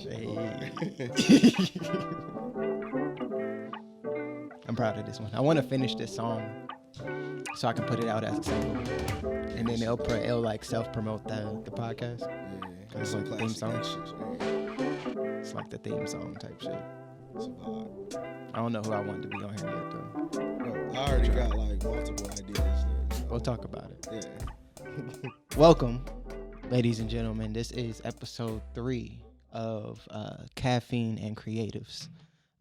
I'm proud of this one. I want to finish this song so I can put it out as a single, and then it'll like self-promote the podcast. Yeah, It's like the theme song. Shit, It's like the theme song type shit. it's a vibe. I don't know who I want to be on here yet though. Bro, I already got like multiple ideas. That, We'll talk about it. Yeah. Welcome, ladies and gentlemen. This is episode 3 of Caffeine and Creatives.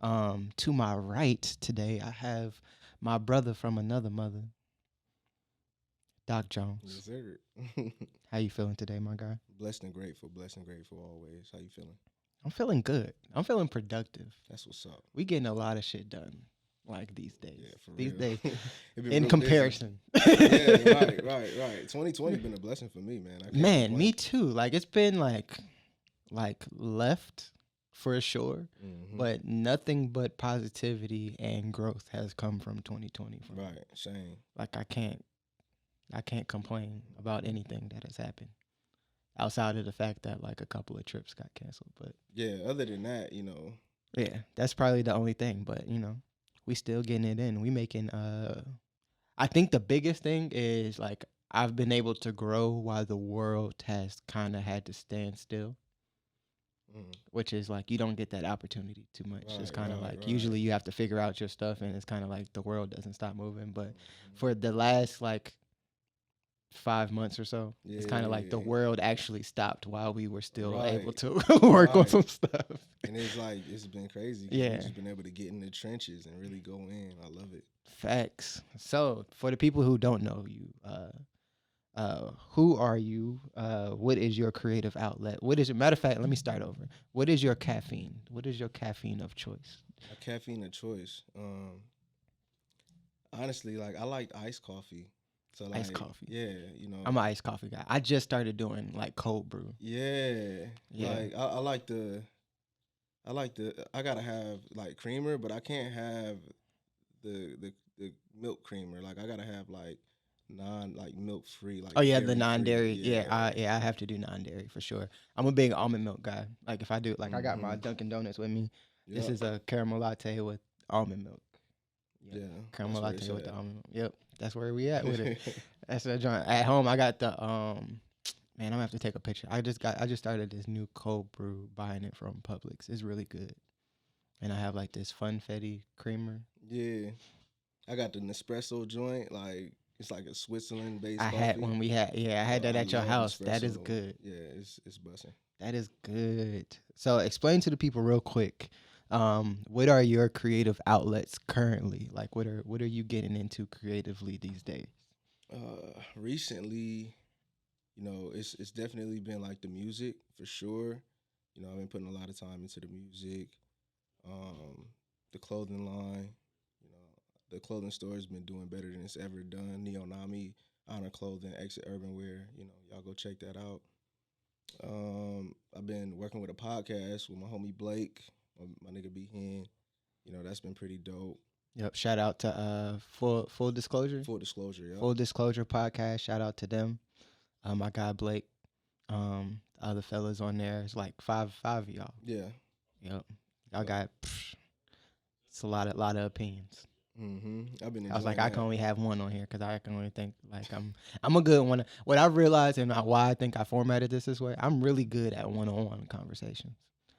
To my right today, I have my brother from another mother, Doc Jones. Yes, sir. How you feeling today, my guy? Blessed and grateful always. How you feeling? I'm feeling good. I'm feeling productive. That's what's up. We getting a lot of shit done, like these days. Yeah, for these real. days, in comparison. Yeah, right. 2020 been a blessing for me, man. Man, complain. me too. Like it's been like left for sure, but nothing but positivity and growth has come from 2020. Right, same. Like I can't complain about anything that has happened outside of the fact that like a couple of trips got canceled. But yeah, other than that, yeah, that's probably the only thing. But we still getting it in. We making I think the biggest thing is like I've been able to grow while the world has kind of had to stand still. Which is like you don't get that opportunity too much. Right, it's kind of right. usually you have to figure out your stuff, and it's kind of like the world doesn't stop moving. But for the last like 5 months or so, it's kind of like the world actually stopped while we were still able to work on some stuff. And it's like it's been crazy. Yeah, we've just been able to get in the trenches and really go in. I love it. Facts. So for the people who don't know you, who are you? What is your creative outlet? What is it? Matter of fact, let me start over. What is your caffeine? What is your caffeine of choice? A caffeine of choice. Honestly, like I like iced coffee. So like, iced coffee. Yeah, I'm an iced coffee guy. I just started doing like cold brew. Yeah. Like I like the. I gotta have like creamer, but I can't have the milk creamer. Like I gotta have like milk free. Like the non-dairy. I have to do non-dairy for sure. I'm a big almond milk guy. Like if I do, like I got my Dunkin' Donuts with me. Yep. This is a caramel latte with almond milk. Yep. Yeah, caramel latte with the almond milk. Yep, that's where we at with it. That's the joint. At home, I got the Man, I'm gonna have to take a picture. I just started this new cold brew, buying it from Publix. It's really good, and I have like this funfetti creamer. Yeah, I got the Nespresso joint. Like it's like a Switzerland-based. I had when we had. Yeah, I had that at your house. Espresso. That is good. Yeah, it's busting. That is good. So explain to the people real quick. What are your creative outlets currently? Like, what are you getting into creatively these days? Recently, it's definitely been like the music for sure. I've been putting a lot of time into the music. The clothing line, the clothing store has been doing better than it's ever done. Neonami, Honor Clothing, Exit Urban Wear. Y'all go check that out. I've been working with a podcast with my homie Blake, my nigga B Hen. That's been pretty dope. Yep. Shout out to Full Disclosure. Full Disclosure, yeah. Full Disclosure podcast. Shout out to them. My guy Blake. Other fellas on there. It's like five of y'all. Yeah. Yep. Y'all got. It's a lot of opinions. I was like, I can only have one on here because I can only think like I'm a good one. What I realized and why I think I formatted this way, I'm really good at one-on-one conversations.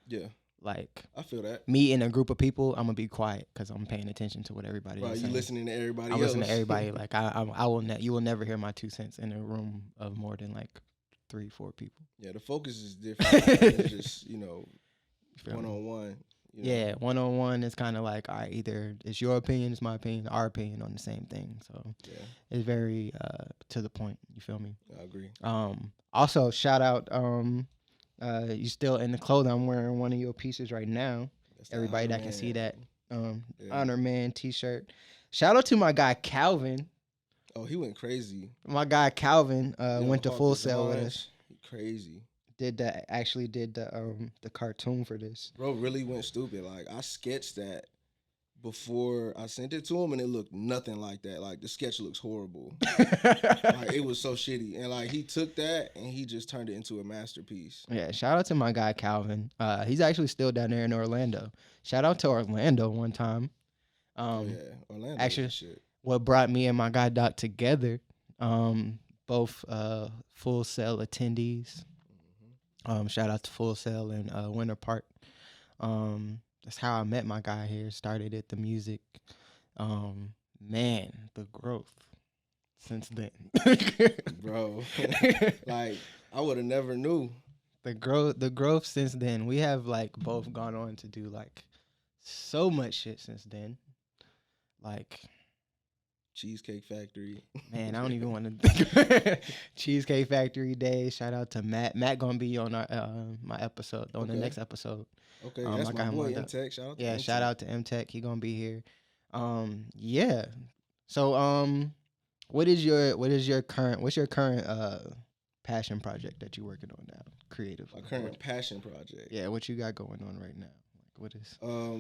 Yeah. Like I feel that. Me in a group of people, I'm gonna be quiet because I'm paying attention to what everybody is saying. You listening to everybody else. I listen to everybody. Like I will. You will never hear my 2 cents in a room of more than like 3-4 people. Yeah, the focus is different. It's just one-on-one. Yeah, one-on-one is kind of like, all right, either it's your opinion, it's my opinion, our opinion on the same thing. So it's very to the point. You feel me? I agree. Also, shout out. You still in the clothing? I'm wearing one of your pieces right now. Everybody that can see that Honor Man t-shirt. Shout out to my guy Calvin. Oh, he went crazy. My guy Calvin went to Full Sail with us. Crazy. Did the cartoon for this. Bro really went stupid. Like I sketched that before I sent it to him, and it looked nothing like that. Like the sketch looks horrible. Like it was so shitty, and like he took that and he just turned it into a masterpiece. Yeah, shout out to my guy Calvin. He's actually still down there in Orlando. Shout out to Orlando one time. Oh yeah, Orlando Actually, shit. What brought me and my guy Doc together, both Full Sail attendees. Shout out to Full Sail and Winter Park. That's how I met my guy here. Started at the music. Man, the growth since then, bro. Like I would have never knew the growth since then. We have like both gone on to do like so much shit since then. Like Cheesecake Factory. Man, I don't even want to think. Cheesecake Factory Day. Shout out to Matt. Matt gonna be on our my episode on the next episode. Okay, that's my boy M-Tech. Shout out to M-Tech. Shout out to M-Tech. He gonna be here. Yeah. So what's your current passion project that you're working on now? Creative. My current passion project. Yeah, what you got going on right now? What is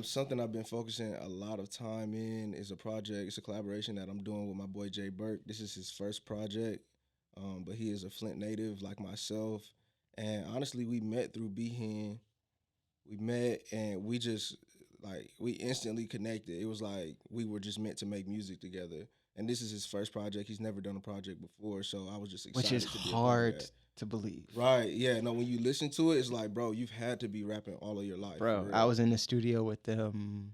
something I've been focusing a lot of time in is a project. It's a collaboration that I'm doing with my boy Jay Burke. This is his first project, but he is a Flint native like myself. And honestly, we met through Behan. We met and we just we instantly connected. It was like we were just meant to make music together. And this is his first project. He's never done a project before, so I was just excited. Which is hard to believe. Right, yeah. No, when you listen to it, it's like, bro, you've had to be rapping all of your life. Bro, I was in the studio with them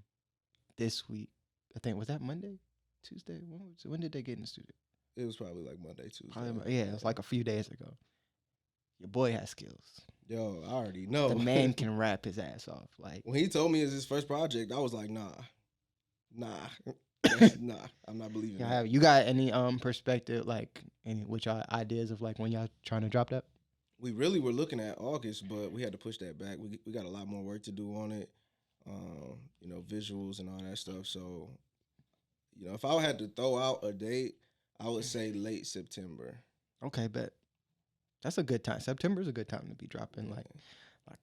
this week. I think, was that Monday? Tuesday? When did they get in the studio? It was probably like Monday, Tuesday. Yeah, it was like a few days ago. Your boy has skills. Yo, I already know. The man can rap his ass off. Like when he told me it's his first project, I was like, nah. Nah, I'm not believing that. You got any perspective, like any which ideas of like when y'all trying to drop that? We really were looking at August, but we had to push that back. We got a lot more work to do on it, visuals and all that stuff. So, if I had to throw out a date, I would say late September. Okay, bet. That's a good time. September is a good time to be dropping like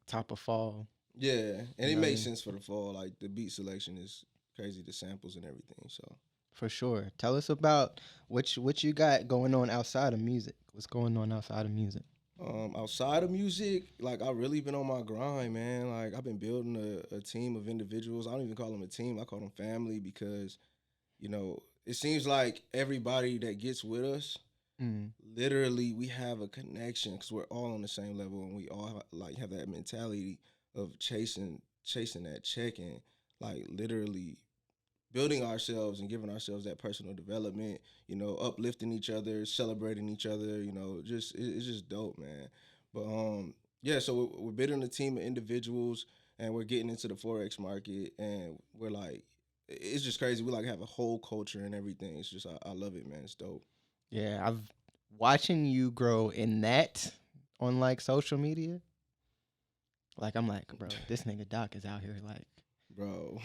top of fall. Yeah, and it makes sense for the fall. Like the beat selection is crazy, the samples and everything. So for sure, tell us about what you got going on outside of music. What's going on outside of music? Outside of music, like I've really been on my grind, man. Like I've been building a team of individuals. I don't even call them a team. I call them family because, it seems like everybody that gets with us, literally we have a connection because we're all on the same level and we all have that mentality of chasing that check and literally building ourselves and giving ourselves that personal development, uplifting each other, celebrating each other, it's just dope, man. But so we're building a team of individuals and we're getting into the Forex market and we're it's just crazy. We have a whole culture and everything. It's just I love it, man. It's dope. Yeah, I've watching you grow in that on social media. I'm like, bro, this nigga Doc is out here bro.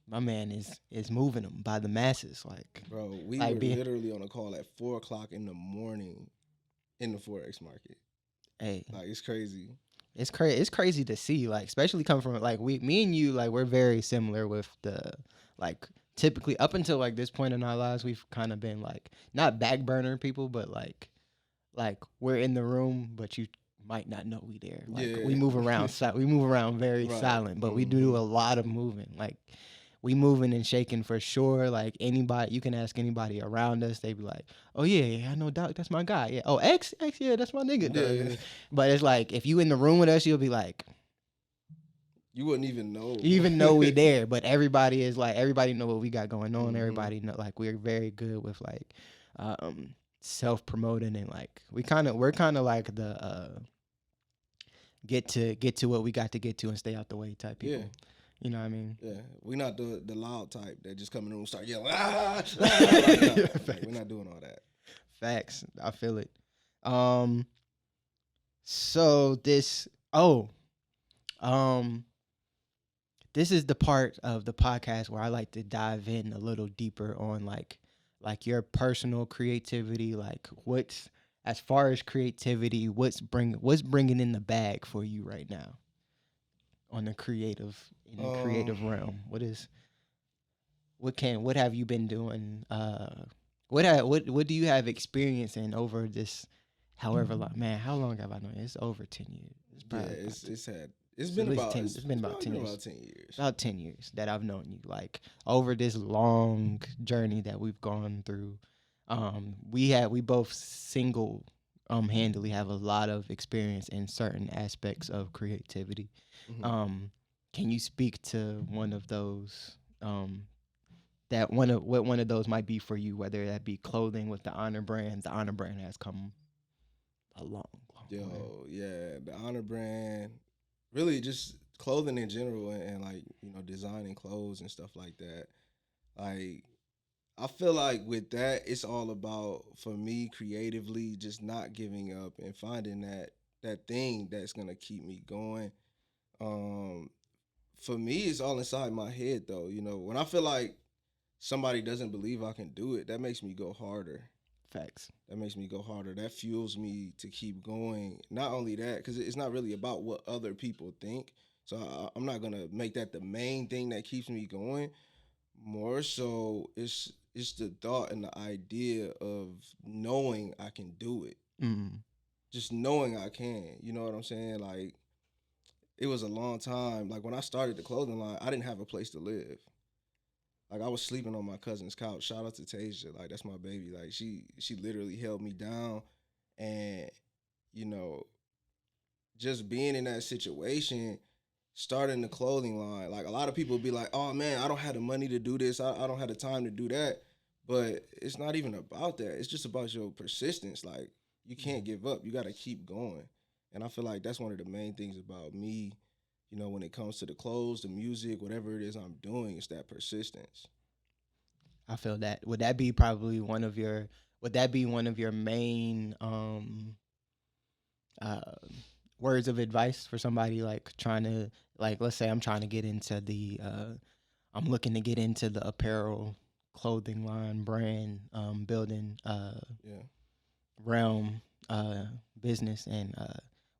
My man is moving them by the masses. Bro, we were literally on a call at 4:00 in the morning in the Forex market. Hey, it's crazy. It's crazy to see, especially coming from me and you, we're very similar with the typically up until this point in our lives, we've kind of been not back burner people, but we're in the room, but you might not know we there. We move around, we move around very silent, but we do a lot of moving. We moving and shaking for sure. Anybody, you can ask anybody around us, they be like, "Oh yeah, I know Doc, that's my guy." Yeah. Oh, X, yeah, that's my nigga. Yeah. But it's if you in the room with us, you'll be like, you wouldn't even know. You even know we there, but everybody is everybody know what we got going on. Everybody know we're very good with self promoting and we're kind of the get to what we got to get to and stay out the way type people. Yeah. You know what I mean? Yeah, we're not the loud type that just come in the room and start yelling. We're not doing all that. Facts. I feel it. So this this is the part of the podcast where I like to dive in a little deeper on your personal creativity, what's as far as creativity, what's bringing in the bag for you right now on the creative realm. What is what have you been doing? What do you have experience in over this? However long, man, how long have I known? It's over 10 years. It's Yeah, probably about it's at been least about 10. It's been it's about probably 10 been years. about 10 years. About 10 years that I've known you. Like over this long journey that we've gone through. We both single handedly have a lot of experience in certain aspects of creativity. Mm-hmm. Can you speak to one of those? That one of what one of those might be for you, whether that be clothing with the Honor brand. The Honor brand has come a long way. Yeah, the Honor brand, really just clothing in general, and like designing clothes and stuff like that. Like I feel like with that, it's all about, for me creatively, just not giving up and finding that thing that's gonna keep me going. Um, for me, it's all inside my head though. When I feel like somebody doesn't believe I can do it, that makes me go harder. Facts. That makes me go harder. That fuels me to keep going. Not only that, because it's not really about what other people think. So I'm not gonna make that the main thing that keeps me going. More so, it's the thought and the idea of knowing I can do it. Mm. Just knowing I can. You know what I'm saying? Like it was a long time. Like when I started the clothing line, I didn't have a place to live. Like I was sleeping on my cousin's couch. Shout out to Tasia. Like that's my baby. Like she literally held me down, and you know, just being in that situation, starting the clothing line. Like a lot of people be like, "Oh man, I don't have the money to do this. I don't have the time to do that." But it's not even about that. It's just about your persistence. Like you can't give up. You got to keep going. And I feel like that's one of the main things about me. When it comes to the clothes, the music, whatever it is I'm doing, it's that persistence. I feel that. Would that be probably one of your? Would that be one of your main uh, words of advice for somebody like trying to, like, let's say I'm trying to get into I'm looking to get into the apparel, clothing line, brand building Yeah. realm business, and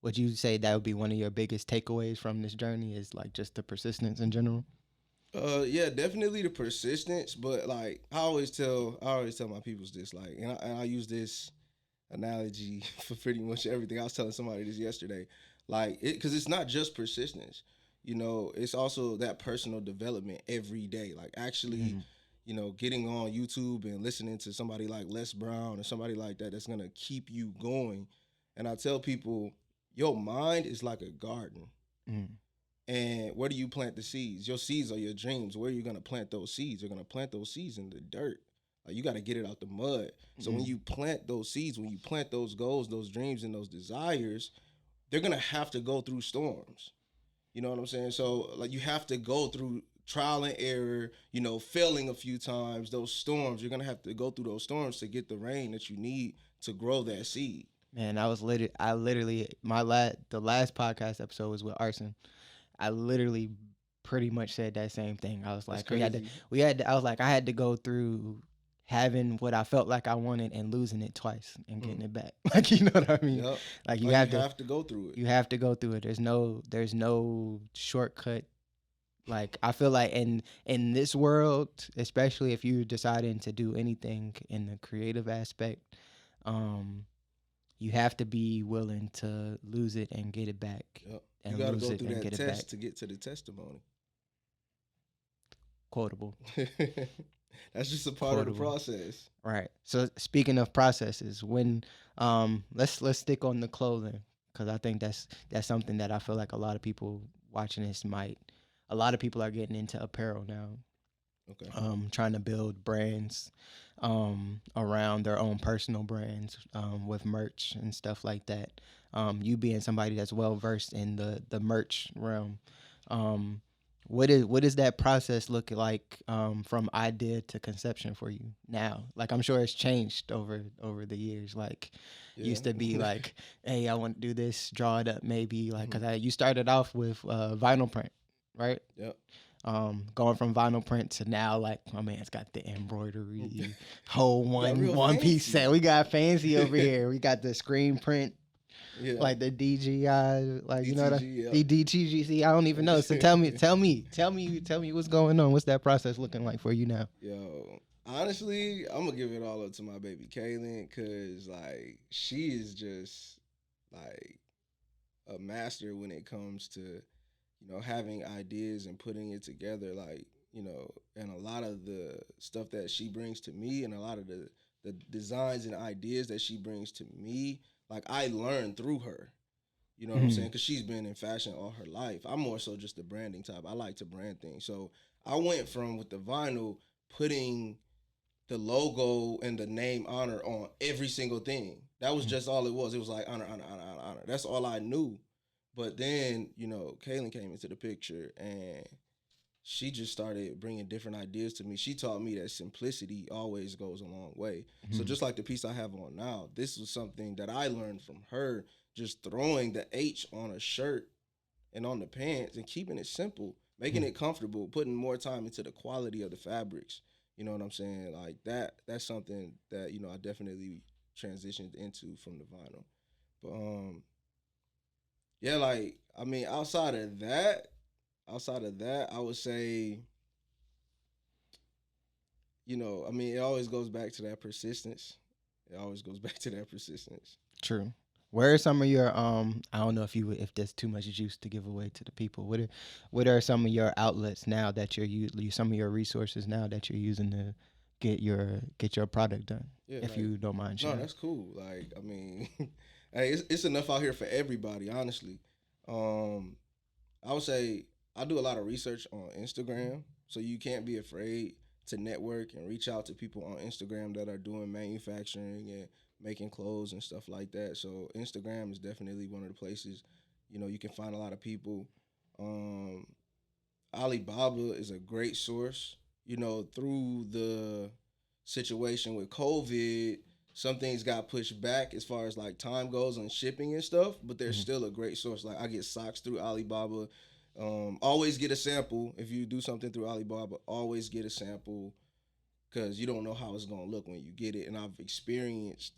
would you say that would be one of your biggest takeaways from this journey is like just the persistence in general? Yeah, definitely the persistence, but like I always tell my peoples this, like, and I use this analogy for pretty much everything. I was telling somebody this yesterday, like, because it's not just persistence, it's also that personal development every day, like actually, Mm. getting on YouTube and listening to somebody like Les Brown or somebody like that that's gonna keep you going. And I tell people, your mind is like a garden. Mm. And where do you plant the seeds? Your seeds are your dreams. Where are you gonna plant those seeds? You're gonna plant those seeds in the dirt. Like you got to get it out the mud. So when Mm. you plant those seeds, when you plant those goals, those dreams, and those desires, they're gonna have to go through storms. You know what I'm saying? So like you have to go through trial and error. Failing a few times. Those storms, you're gonna have to go through those storms to get the rain that you need to grow that seed. Man, I literally the last podcast episode was with Arson. I literally pretty much said that same thing. I was That's like, crazy. I was like, I had to go through having what I felt like I wanted and losing it twice and getting it back. Like, you know what I mean? Yep. Like Like you have to go through it. you have to go through it. There's no shortcut. Like I feel like in this world, especially if you're deciding to do anything in the creative aspect, um, you have to be willing to lose it and get it back, Yep. You and got to lose go it through and that get it back. test to get to the testimony. Quotable. That's just a part of the process. Right. So speaking of processes, when let's stick on the clothing because I think that's something that I feel like a lot of people watching this might. A lot of people are getting into apparel now. Okay. Trying to build brands around their own personal brands with merch and stuff like that. You being somebody that's well versed in the merch realm, um, what is that process look like from idea to conception for you now? Like I'm sure it's changed over the years. Like used to be like, hey, I want to do this, draw it up maybe. Like because you started off with vinyl print, right? Yep. Going from vinyl print to now, like my man's got the embroidery, whole one piece fancy. set. We got fancy over here. We got the screen print. Yeah. like the DGI, like you know DTG. the Yep. DTGC. I don't even know. So tell me what's going on. What's that process looking like for you now? Yo, honestly, I'm gonna give it all up to my baby Kaylin, cause like she is just like a master when it comes to having ideas and putting it together. Like and a lot of the stuff that she brings to me, and a lot of the designs and ideas that she brings to me, like I learned through her. You know what I'm saying? Mhm. Because she's been in fashion all her life. I'm more so just the branding type. I like to brand things. So I went from with the vinyl putting the logo and the name honor on every single thing. That was just all it was. It was like honor, honor, honor, honor, honor. That's all I knew. But then, Kaylin came into the picture and she just started bringing different ideas to me. She taught me that simplicity always goes a long way. So Mhm. just like the piece I have on now, this was something that I learned from her, just throwing the H on a shirt and on the pants and keeping it simple, making Mhm. it comfortable, putting more time into the quality of the fabrics. You know what I'm saying? Like that's something that, I definitely transitioned into from the vinyl. But yeah, like I mean, outside of that, I would say, I mean, it always goes back to that persistence. It always goes back to that persistence. True. Where are some of your I don't know if there's too much juice to give away to the people. What are some of your outlets now that you're some of your resources now that you're using to get your product done? Yeah, If like you don't mind no, sharing. that's cool. Like I mean, hey, it's enough out here for everybody. Honestly, um, I would say I do a lot of research on Instagram, so you can't be afraid to network and reach out to people on Instagram that are doing manufacturing and making clothes and stuff like that. So Instagram is definitely one of the places, you can find a lot of people. Um, Alibaba is a great source. Through the situation with COVID, some things got pushed back as far as like time goes on shipping and stuff, but there's Mhm. still a great source. Like I get socks through Alibaba. Always get a sample. If you do something through Alibaba, always get a sample because you don't know how it's gonna look when you get it. And I've experienced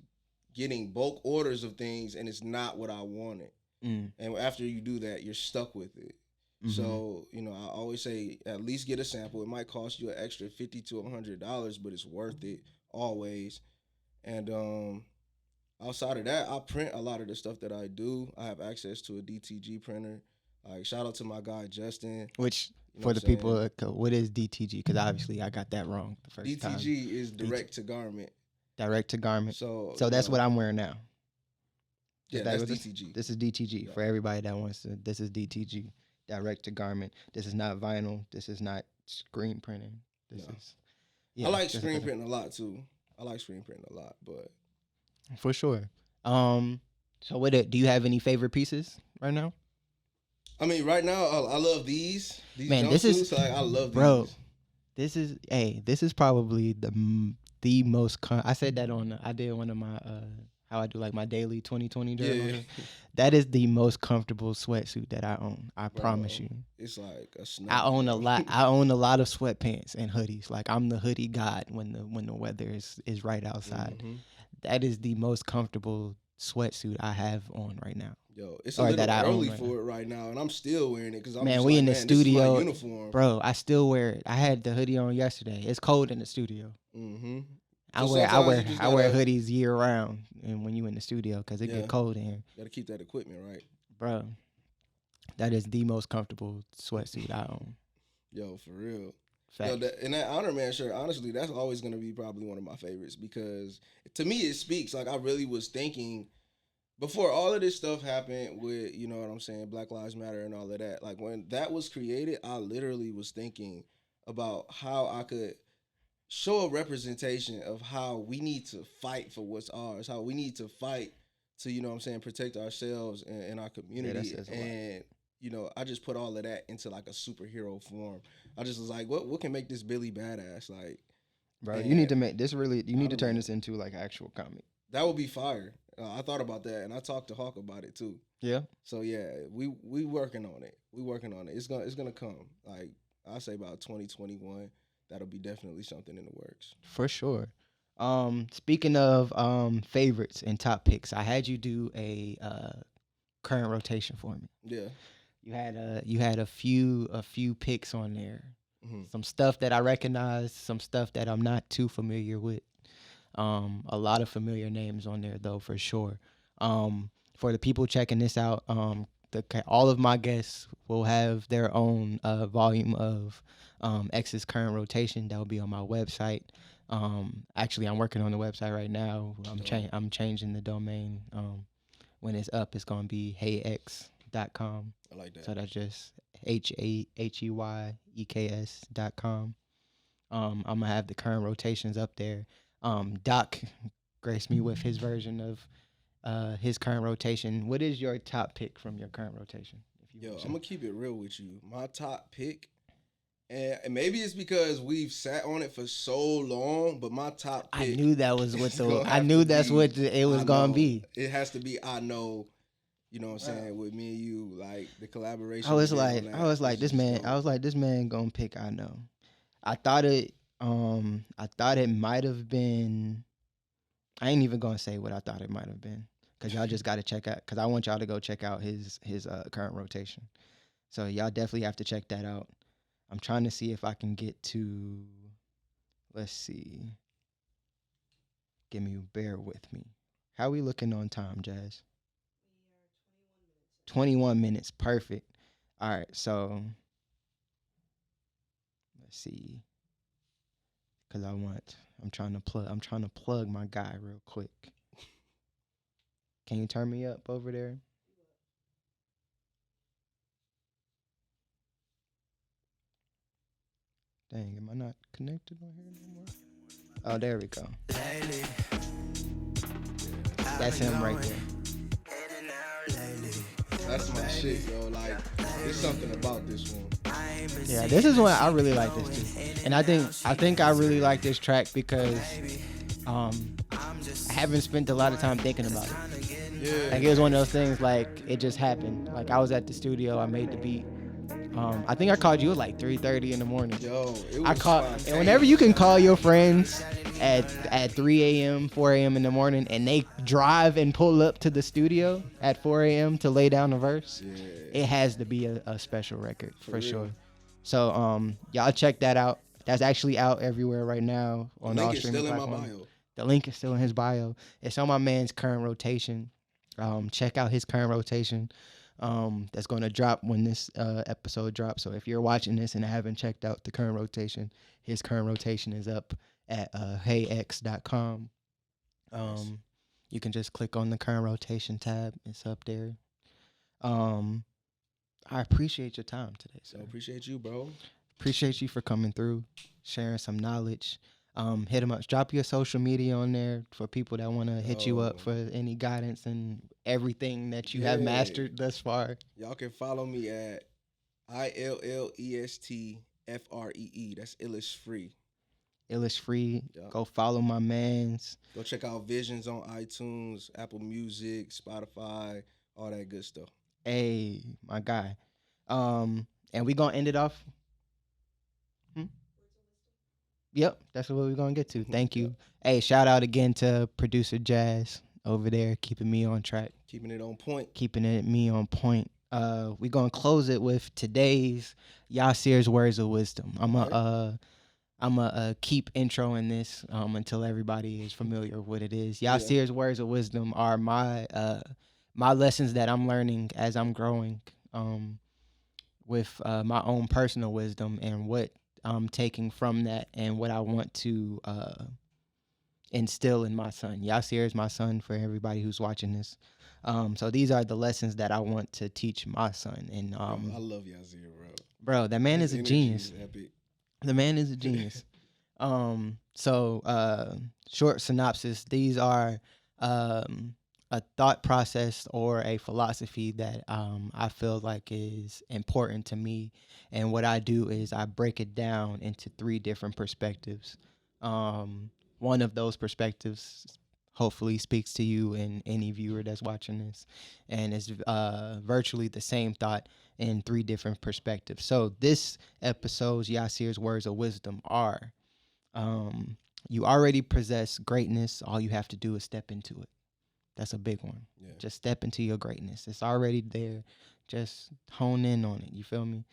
getting bulk orders of things and it's not what I wanted. Mm. And after you do that, you're stuck with it. Mhm. So, I always say at least get a sample. It might cost you an extra $50 to $100, but it's worth it always. And outside of that, I print a lot of the stuff that I do. I have access to a DTG printer. Like shout out to my guy Justin. Which You know what for I'm the saying? people, what is DTG? Because obviously I got that wrong the first time. DTG is DT, direct to garment. direct to garment. So, So that's what I'm wearing now. Is yeah, that that's what this? DTG. This is DTG Yeah. for everybody that wants to. This is DTG, direct to garment. This is not vinyl. This is not screen printing. This No. is I yeah. like This is screen better printing a lot too. I like screen printing a lot, but for sure. Um, so do you have any favorite pieces right now? I mean, right now I love these Man, this is jumpsuits. Like I love bro. these. This is probably the most. I said that on. I did one of my how I do like my daily 2020 Yeah, journal. That is the most comfortable sweatsuit that I own. I promise bro. you. It's like a I snuggie, own a bro. lot. I own a lot of sweatpants and hoodies. Like I'm the hoodie god when the weather is right outside. hmm That is the most comfortable sweatsuit I have on right now, Yo, it's a or that little I own early right now. for it right now, and I'm still wearing it because I'm Man, just we like, in the man, this is my studio, uniform. bro. I still wear it. I had the hoodie on yesterday. It's cold in the studio. hmm I So wear I sometimes you wear just I wear gotta, hoodies year round, and when you in the studio, cause it yeah, get cold in here, gotta keep that equipment right. bro. That is the most comfortable sweatsuit I own. Yo, for real. Yo, Facts. and that Honor Man shirt, honestly, that's always gonna be probably one of my favorites because to me it speaks. Like I really was thinking before all of this stuff happened with, you know what I'm saying, Black Lives Matter and all of that. Like when that was created, I literally was thinking about how I could show a representation of how we need to fight for what's ours, how we need to fight to, protect ourselves and our Yeah, that community. says a lot, And, I just put all of that into like a superhero form. I just was like, what can make this Billy badass? Like, bro. You need and to make this really. You need to Honor turn Man, this into like actual comic. that would be fire. I thought about that and I talked to Hawk about it too. Yeah, So yeah, we working on it. We working on it. It's gonna come. Like I say about 2021. That'll be definitely something in the works. for sure. Speaking of favorites and top picks, I had you do a current rotation for me. Yeah. You had a few picks on there. Mm-hmm. Some stuff that I recognize, some stuff that I'm not too familiar with. A lot of familiar names on there though, for sure. For the people checking this out, all of my guests will have their own volume of X's current rotation that will be on my website. Actually, I'm working on the website right now. I'm changing the domain. When it's up, it's gonna be heyx.com. I like that. So that's just HAHEYEKS.com. I'm gonna have the current rotations up there. Doc graced me with his version of his current rotation. What is your top pick from your current rotation? Yo, I'm gonna keep it real with you. My top pick, and maybe it's because we've sat on it for so long, but my top pick. I knew that was what the. I knew that's what it was gonna be. It has to be. I know. You know what I'm saying? With me and you, like the collaboration. I was like, this man. Dope. I was like, this man gonna pick. I know. I thought it. I thought it might have been. I ain't even gonna say what I thought it might have been, cause y'all just gotta check out. Cause I want y'all to go check out his current rotation. So y'all definitely have to check that out. I'm trying to see if I can get to. Let's see. Bear with me. How we looking on time, Jazz? 21 minutes. Perfect. All right, so let's see. Cause I'm trying to plug my guy real quick. Can you turn me up over there? Dang, am I not connected on here anymore? Oh, there we go. That's him right there. That's my shit, yo. Like, there's something about this one. Yeah, this is one I really like this too, and I think I really like this track because I haven't spent a lot of time thinking about it. Yeah. Like it was one of those things, like it just happened. Like I was at the studio, I made the beat. I think I called you at like 3:30 in the morning. Yo, it was and whenever you can call your friends at 3 a.m., 4 a.m. in the morning, and they drive and pull up to the studio at 4 a.m. to lay down a verse, it has to be a special record for sure. So y'all check that out. That's actually out everywhere right now on all streaming platforms. The link is still in his bio. It's on my man's current rotation. Check out his current rotation. That's going to drop when this episode drops. So if you're watching this and haven't checked out the current rotation, his current rotation is up at heyx.com. You can just click on the current rotation tab. It's up there. I appreciate your time today, sir. I appreciate you, bro. Appreciate you for coming through, sharing some knowledge. Hit them up. Drop your social media on there for people that want to hit you up for any guidance and everything that you have mastered thus far. Y'all can follow me at ILLESTFREE. That's Illish Free. Illish Free. Yep. Go follow my mans. Go check out Visions on iTunes, Apple Music, Spotify, all that good stuff. Hey, my guy. And we gonna end it off. Yep, that's what we're gonna get to. Thank you. Hey, shout out again to producer Jazz over there, keeping me on track. Keeping it on point. Me on point. We're gonna close it with today's Yasir's words of wisdom. I'm a keep introing this until everybody is familiar with what it is. Yasir's words of wisdom are my lessons that I'm learning as I'm growing with my own personal wisdom and what I'm taking from that and what I want to instill in my son. Yasir is my son for everybody who's watching this. So these are the lessons that I want to teach my son. And I love Yasir, bro. Bro, that man is a genius. The man is a genius. Short synopsis. These are a thought process or a philosophy that I feel like is important to me. And what I do is I break it down into 3 different perspectives. One of those perspectives hopefully speaks to you and any viewer that's watching this. And it's virtually the same thought in 3 different perspectives. So this episode's Yasir's words of wisdom are, you already possess greatness. All you have to do is step into it. That's a big one. Yeah. Just step into your greatness. It's already there. Just hone in on it. You feel me?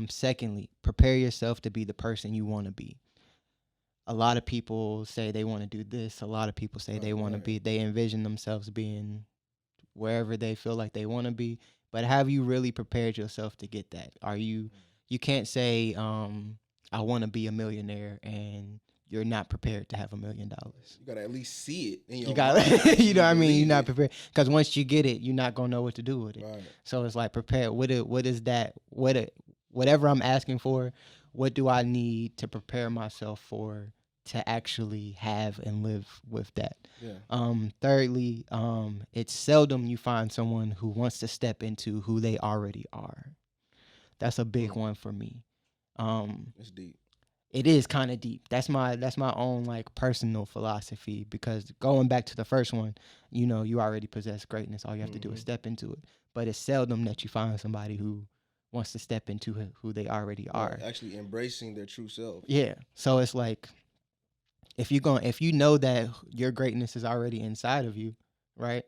Secondly, prepare yourself to be the person you want to be. A lot of people say they want to do this. A lot of people say they want to be, they envision themselves being wherever they feel like they want to be. But have you really prepared yourself to get that? You can't say, I want to be a millionaire and you're not prepared to have $1 million. You gotta at least see it in your You got, mind. you know what I mean? You're not prepared because once you get it, you're not gonna know what to do with it. Right. So it's like prepare. What is that? Whatever I'm asking for, what do I need to prepare myself for to actually have and live with that? Yeah. Thirdly, it's seldom you find someone who wants to step into who they already are. That's a big one for me. It's deep. It is kind of deep. That's my own like personal philosophy, because going back to the first one, you know, you already possess greatness. All you have to do is step into it. But it's seldom that you find somebody who wants to step into who they already are. Actually embracing their true self. Yeah. So it's like if you know that your greatness is already inside of you, right?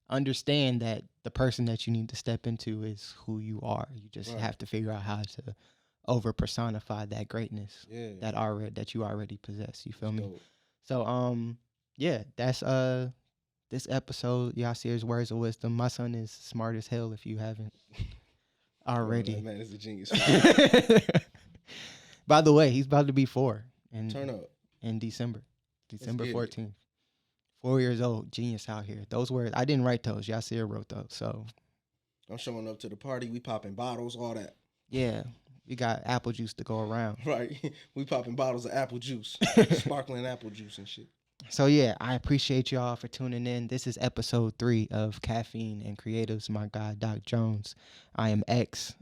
Understand that the person that you need to step into is who you are. You just have to figure out how to over personify that greatness that you already possess. You feel me? Dope. So yeah, that's this episode. Y'all see his words of wisdom. My son is smart as hell if you haven't already. That man is a genius. By the way, he's about to be 4 Turn up in December 14th. 4 years old, genius out here. Those words, I didn't write those. Yasir wrote those. So I'm showing up to the party. We popping bottles, all that. Yeah, we got apple juice to go around. Right. We popping bottles of apple juice, sparkling apple juice and shit. So yeah, I appreciate y'all for tuning in. This is episode 3 of Caffeine and Creatives. My guy, Doc Jones. I am X.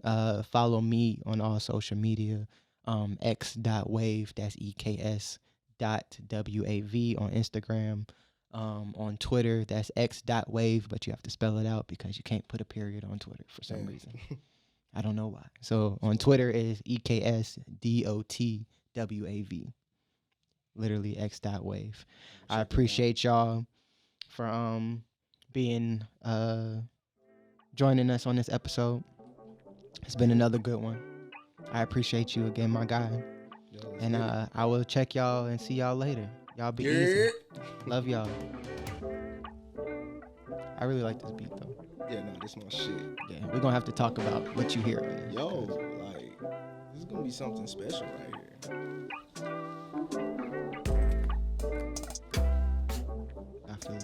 Follow me on all social media. X.wave. That's EKS.WAV on Instagram. On Twitter, that's X.wave, but you have to spell it out because you can't put a period on Twitter for some reason. I don't know why. So on Twitter is EKSDOTWAV. Literally X.wave. I appreciate y'all for being joining us on this episode. It's been another good one. I appreciate you again, my guy. And I will check y'all and see y'all later. Y'all be easy. Love y'all. I really like this beat though. Yeah, no, this is my shit. Yeah, we're gonna have to talk about what you hear on this. Yo, like, this is gonna be something special right here. I feel like